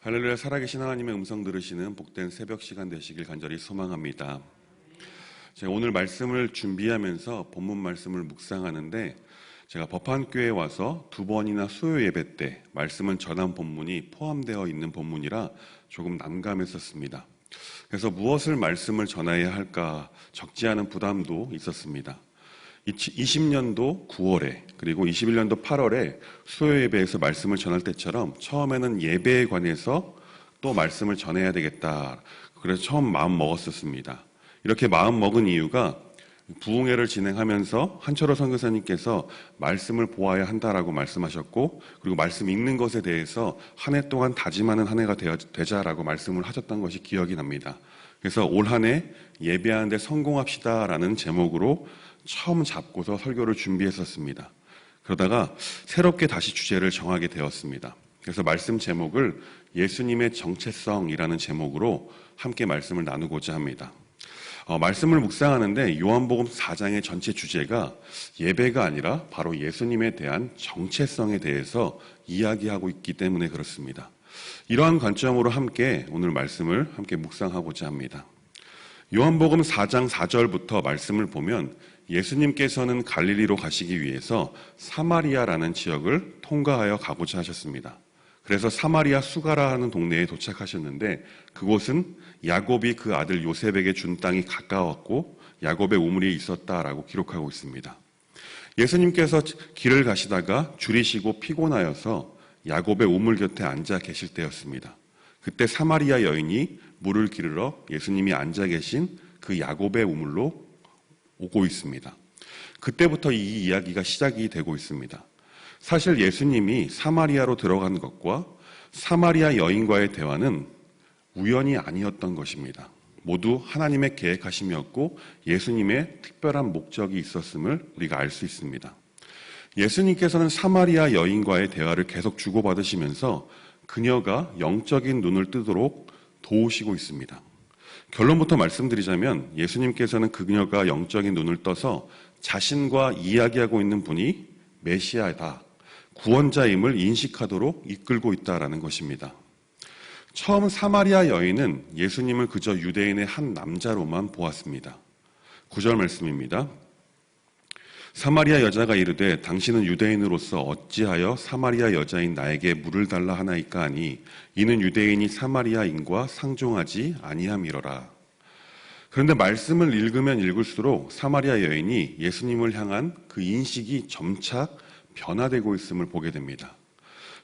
할렐루야. 살아계신 하나님의 음성 들으시는 복된 새벽 시간 되시길 간절히 소망합니다. 제가 오늘 말씀을 준비하면서 본문 말씀을 묵상하는데 제가 법한교회에 와서 2번이나 수요 예배 때 말씀을 전한 본문이 포함되어 있는 본문이라 조금 난감했었습니다. 그래서 무엇을 말씀을 전해야 할까 적지 않은 부담도 있었습니다. 20년도 9월에 그리고 21년도 8월에 수요 예배에서 말씀을 전할 때처럼 처음에는 예배에 관해서 또 말씀을 전해야 되겠다. 그래서 처음 마음 먹었었습니다. 이렇게 마음 먹은 이유가 부흥회를 진행하면서 한철호 선교사님께서 말씀을 보아야 한다라고 말씀하셨고, 그리고 말씀 읽는 것에 대해서 한 해 동안 다짐하는 한 해가 되자라고 말씀을 하셨던 것이 기억이 납니다. 그래서 올 한 해 예배하는데 성공합시다라는 제목으로 처음 잡고서 설교를 준비했었습니다. 그러다가 새롭게 다시 주제를 정하게 되었습니다. 그래서 말씀 제목을 예수님의 정체성이라는 제목으로 함께 말씀을 나누고자 합니다. 말씀을 묵상하는데 요한복음 4장의 전체 주제가 예배가 아니라 바로 예수님에 대한 정체성에 대해서 이야기하고 있기 때문에 그렇습니다. 이러한 관점으로 함께 오늘 말씀을 함께 묵상하고자 합니다. 요한복음 4장 4절부터 말씀을 보면 예수님께서는 갈릴리로 가시기 위해서 사마리아라는 지역을 통과하여 가고자 하셨습니다. 그래서 사마리아 수가라 하는 동네에 도착하셨는데 그곳은 야곱이 그 아들 요셉에게 준 땅이 가까웠고 야곱의 우물이 있었다라고 기록하고 있습니다. 예수님께서 길을 가시다가 줄이 시고 피곤하여서 야곱의 우물 곁에 앉아 계실 때였습니다. 그때 사마리아 여인이 물을 기르러 예수님이 앉아 계신 그 야곱의 우물로 오고 있습니다. 그때부터 이 이야기가 시작이 되고 있습니다. 사실 예수님이 사마리아로 들어간 것과 사마리아 여인과의 대화는 우연이 아니었던 것입니다. 모두 하나님의 계획하심이었고 예수님의 특별한 목적이 있었음을 우리가 알 수 있습니다. 예수님께서는 사마리아 여인과의 대화를 계속 주고받으시면서 그녀가 영적인 눈을 뜨도록 도우시고 있습니다. 결론부터 말씀드리자면 예수님께서는 그녀가 영적인 눈을 떠서 자신과 이야기하고 있는 분이 메시아다, 구원자임을 인식하도록 이끌고 있다라는 것입니다. 처음 사마리아 여인은 예수님을 그저 유대인의 한 남자로만 보았습니다. 9절 말씀입니다. 사마리아 여자가 이르되 당신은 유대인으로서 어찌하여 사마리아 여자인 나에게 물을 달라 하나이까 하니 이는 유대인이 사마리아인과 상종하지 아니함이로라. 그런데 말씀을 읽으면 읽을수록 사마리아 여인이 예수님을 향한 그 인식이 점차 변화되고 있음을 보게 됩니다.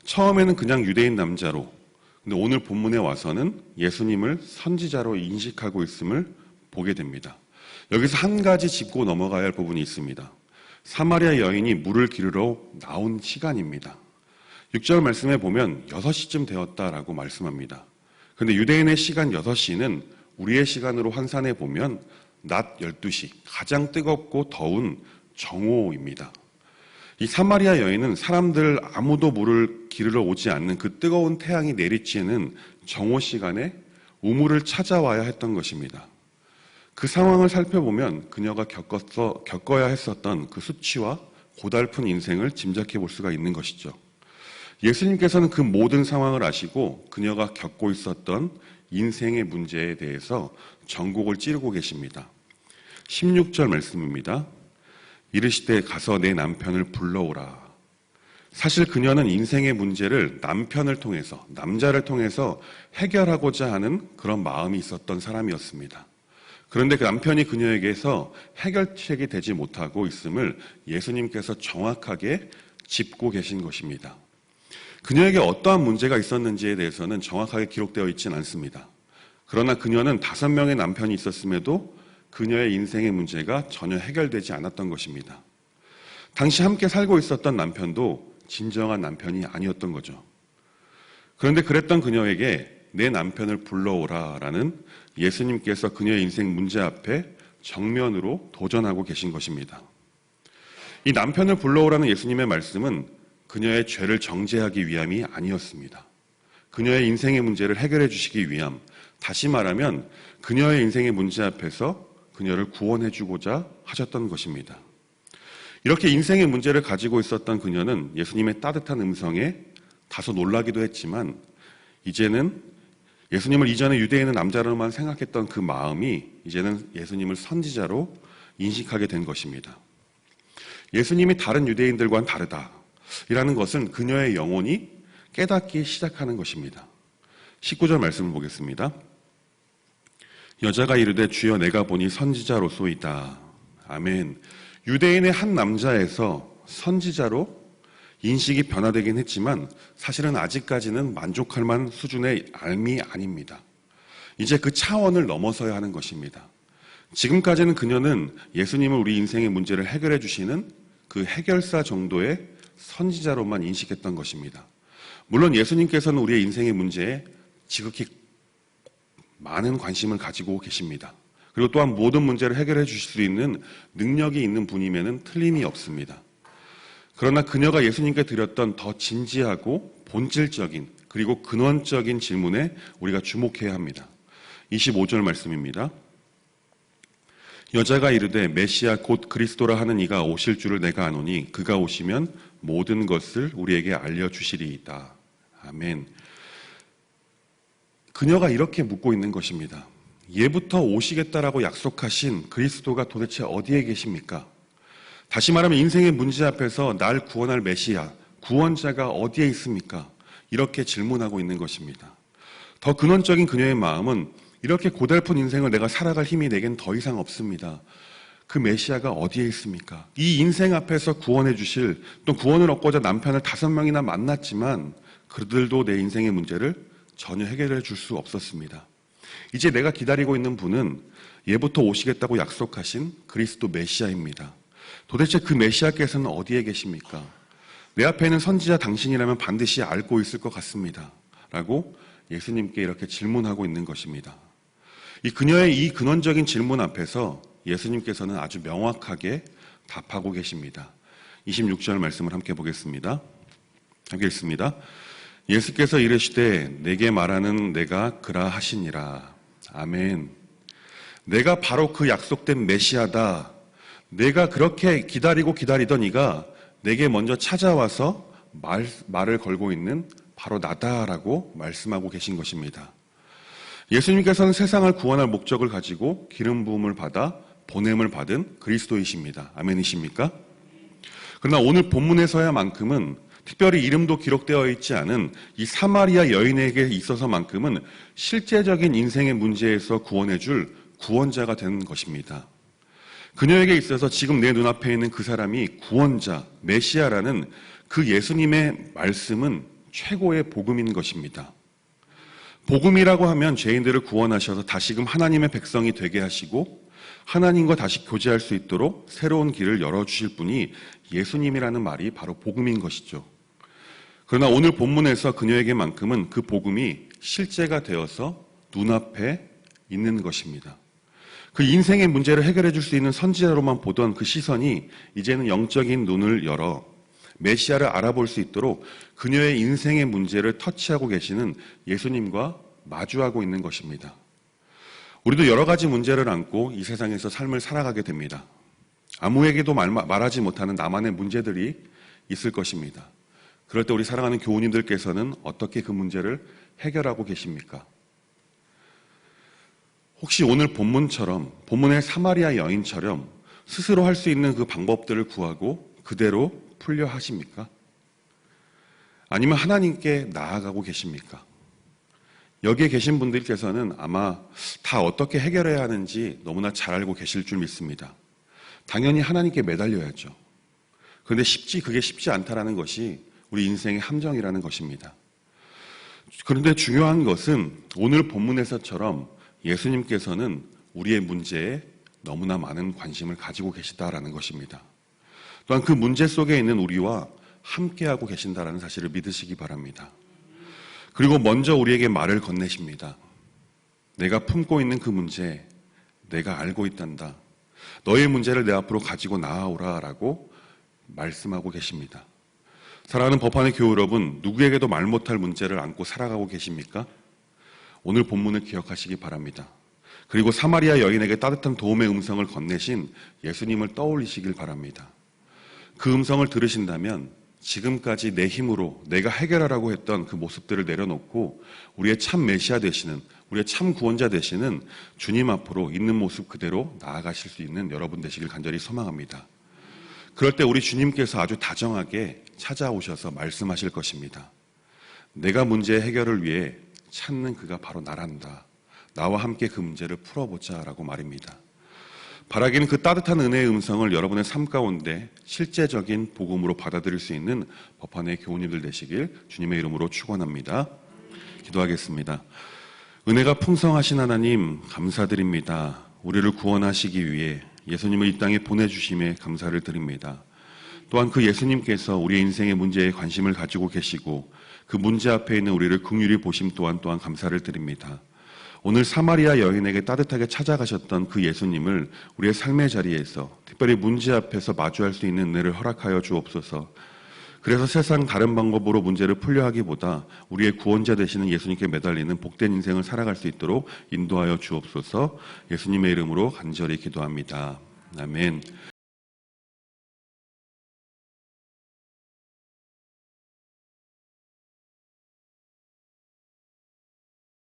처음에는 그냥 유대인 남자로, 근데 오늘 본문에 와서는 예수님을 선지자로 인식하고 있음을 보게 됩니다. 여기서 한 가지 짚고 넘어가야 할 부분이 있습니다. 사마리아 여인이 물을 기르러 나온 시간입니다. 6절 말씀에 보면 6시쯤 되었다라고 말씀합니다. 그런데 유대인의 시간 6시는 우리의 시간으로 환산해 보면 낮 12시, 가장 뜨겁고 더운 정오입니다. 이 사마리아 여인은 사람들 아무도 물을 기르러 오지 않는 그 뜨거운 태양이 내리쬐는 정오 시간에 우물을 찾아와야 했던 것입니다. 그 상황을 살펴보면 그녀가 겪어야 했었던 그 수치와 고달픈 인생을 짐작해 볼 수가 있는 것이죠. 예수님께서는 그 모든 상황을 아시고 그녀가 겪고 있었던 인생의 문제에 대해서 전곡을 찌르고 계십니다. 16절 말씀입니다. 이르시되 가서 내 남편을 불러오라. 사실 그녀는 인생의 문제를 남편을 통해서, 남자를 통해서 해결하고자 하는 그런 마음이 있었던 사람이었습니다. 그런데 그 남편이 그녀에게서 해결책이 되지 못하고 있음을 예수님께서 정확하게 짚고 계신 것입니다. 그녀에게 어떠한 문제가 있었는지에 대해서는 정확하게 기록되어 있지는 않습니다. 그러나 그녀는 5명의 남편이 있었음에도 그녀의 인생의 문제가 전혀 해결되지 않았던 것입니다. 당시 함께 살고 있었던 남편도 진정한 남편이 아니었던 거죠. 그런데 그랬던 그녀에게 내 남편을 불러오라라는 예수님께서 그녀의 인생 문제 앞에 정면으로 도전하고 계신 것입니다. 이 남편을 불러오라는 예수님의 말씀은 그녀의 죄를 정죄하기 위함이 아니었습니다. 그녀의 인생의 문제를 해결해 주시기 위함, 다시 말하면 그녀의 인생의 문제 앞에서 그녀를 구원해 주고자 하셨던 것입니다. 이렇게 인생의 문제를 가지고 있었던 그녀는 예수님의 따뜻한 음성에 다소 놀라기도 했지만 이제는 예수님을 이전에 유대인은 남자로만 생각했던 그 마음이 이제는 예수님을 선지자로 인식하게 된 것입니다. 예수님이 다른 유대인들과는 다르다. 이라는 것은 그녀의 영혼이 깨닫기 시작하는 것입니다. 19절 말씀을 보겠습니다. 여자가 이르되 주여 내가 보니 선지자로소이다. 아멘. 유대인의 한 남자에서 선지자로 인식이 변화되긴 했지만 사실은 아직까지는 만족할 만한 수준의 삶이 아닙니다. 이제 그 차원을 넘어서야 하는 것입니다. 지금까지는 그녀는 예수님을 우리 인생의 문제를 해결해 주시는 그 해결사 정도의 선지자로만 인식했던 것입니다. 물론 예수님께서는 우리의 인생의 문제에 지극히 많은 관심을 가지고 계십니다. 그리고 또한 모든 문제를 해결해 주실 수 있는 능력이 있는 분임에는 틀림이 없습니다. 그러나 그녀가 예수님께 드렸던 더 진지하고 본질적인 그리고 근원적인 질문에 우리가 주목해야 합니다. 25절 말씀입니다. 여자가 이르되 메시아 곧 그리스도라 하는 이가 오실 줄을 내가 아노니 그가 오시면 모든 것을 우리에게 알려주시리이다. 아멘. 그녀가 이렇게 묻고 있는 것입니다. 예부터 오시겠다라고 약속하신 그리스도가 도대체 어디에 계십니까? 다시 말하면 인생의 문제 앞에서 날 구원할 메시아, 구원자가 어디에 있습니까? 이렇게 질문하고 있는 것입니다. 더 근원적인 그녀의 마음은 이렇게 고달픈 인생을 내가 살아갈 힘이 내겐 더 이상 없습니다. 그 메시아가 어디에 있습니까? 이 인생 앞에서 구원해 주실, 또 구원을 얻고자 남편을 5명이나 만났지만 그들도 내 인생의 문제를 전혀 해결해 줄 수 없었습니다. 이제 내가 기다리고 있는 분은 예부터 오시겠다고 약속하신 그리스도 메시아입니다. 도대체 그 메시아께서는 어디에 계십니까? 내 앞에 있는 선지자 당신이라면 반드시 알고 있을 것 같습니다. 라고 예수님께 이렇게 질문하고 있는 것입니다. 이 그녀의 이 근원적인 질문 앞에서 예수님께서는 아주 명확하게 답하고 계십니다. 26절 말씀을 함께 보겠습니다. 함께 읽습니다. 예수께서 이르시되 내게 말하는 내가 그라 하시니라. 아멘. 내가 바로 그 약속된 메시아다. 내가 그렇게 기다리던 이가 내게 먼저 찾아와서 말을 걸고 있는 바로 나다라고 말씀하고 계신 것입니다. 예수님께서는 세상을 구원할 목적을 가지고 기름 부음을 받아 보냄을 받은 그리스도이십니다. 아멘이십니까? 그러나 오늘 본문에서야만큼은 특별히 이름도 기록되어 있지 않은 이 사마리아 여인에게 있어서만큼은 실제적인 인생의 문제에서 구원해줄 구원자가 된 것입니다. 그녀에게 있어서 지금 내 눈앞에 있는 그 사람이 구원자, 메시아라는 그 예수님의 말씀은 최고의 복음인 것입니다. 복음이라고 하면 죄인들을 구원하셔서 다시금 하나님의 백성이 되게 하시고 하나님과 다시 교제할 수 있도록 새로운 길을 열어주실 분이 예수님이라는 말이 바로 복음인 것이죠. 그러나 오늘 본문에서 그녀에게만큼은 그 복음이 실제가 되어서 눈앞에 있는 것입니다. 그 인생의 문제를 해결해 줄 수 있는 선지자로만 보던 그 시선이 이제는 영적인 눈을 열어 메시아를 알아볼 수 있도록 그녀의 인생의 문제를 터치하고 계시는 예수님과 마주하고 있는 것입니다. 우리도 여러 가지 문제를 안고 이 세상에서 삶을 살아가게 됩니다. 아무에게도 말하지 못하는 나만의 문제들이 있을 것입니다. 그럴 때 우리 사랑하는 교우님들께서는 어떻게 그 문제를 해결하고 계십니까? 혹시 오늘 본문의 사마리아 여인처럼 스스로 할 수 있는 그 방법들을 구하고 그대로 풀려 하십니까? 아니면 하나님께 나아가고 계십니까? 여기에 계신 분들께서는 아마 다 어떻게 해결해야 하는지 너무나 잘 알고 계실 줄 믿습니다. 당연히 하나님께 매달려야죠. 그런데 그게 쉽지 않다라는 것이 우리 인생의 함정이라는 것입니다. 그런데 중요한 것은 오늘 본문에서처럼 예수님께서는 우리의 문제에 너무나 많은 관심을 가지고 계시다라는 것입니다. 또한 그 문제 속에 있는 우리와 함께하고 계신다라는 사실을 믿으시기 바랍니다. 그리고 먼저 우리에게 말을 건네십니다. 내가 품고 있는 그 문제, 내가 알고 있단다. 너의 문제를 내 앞으로 가지고 나아오라라고 말씀하고 계십니다. 사랑하는 법안의 교우 여러분, 누구에게도 말 못할 문제를 안고 살아가고 계십니까? 오늘 본문을 기억하시기 바랍니다. 그리고 사마리아 여인에게 따뜻한 도움의 음성을 건네신 예수님을 떠올리시길 바랍니다. 그 음성을 들으신다면 지금까지 내 힘으로 내가 해결하라고 했던 그 모습들을 내려놓고 우리의 참 메시아 되시는, 우리의 참 구원자 되시는 주님 앞으로 있는 모습 그대로 나아가실 수 있는 여러분 되시길 간절히 소망합니다. 그럴 때 우리 주님께서 아주 다정하게 찾아오셔서 말씀하실 것입니다. 내가 문제의 해결을 위해 찾는 그가 바로 나란다. 나와 함께 그 문제를 풀어보자 라고 말입니다. 바라기는 그 따뜻한 은혜의 음성을 여러분의 삶 가운데 실제적인 복음으로 받아들일 수 있는 법한의 교우님들 되시길 주님의 이름으로 축원합니다. 기도하겠습니다. 은혜가 풍성하신 하나님 감사드립니다. 우리를 구원하시기 위해 예수님을 이 땅에 보내주심에 감사를 드립니다. 또한 그 예수님께서 우리의 인생의 문제에 관심을 가지고 계시고 그 문제 앞에 있는 우리를 긍휼히 보심 또한 감사를 드립니다. 오늘 사마리아 여인에게 따뜻하게 찾아가셨던 그 예수님을 우리의 삶의 자리에서 특별히 문제 앞에서 마주할 수 있는 은혜를 허락하여 주옵소서. 그래서 세상 다른 방법으로 문제를 풀려 하기보다 우리의 구원자 되시는 예수님께 매달리는 복된 인생을 살아갈 수 있도록 인도하여 주옵소서. 예수님의 이름으로 간절히 기도합니다. 아멘.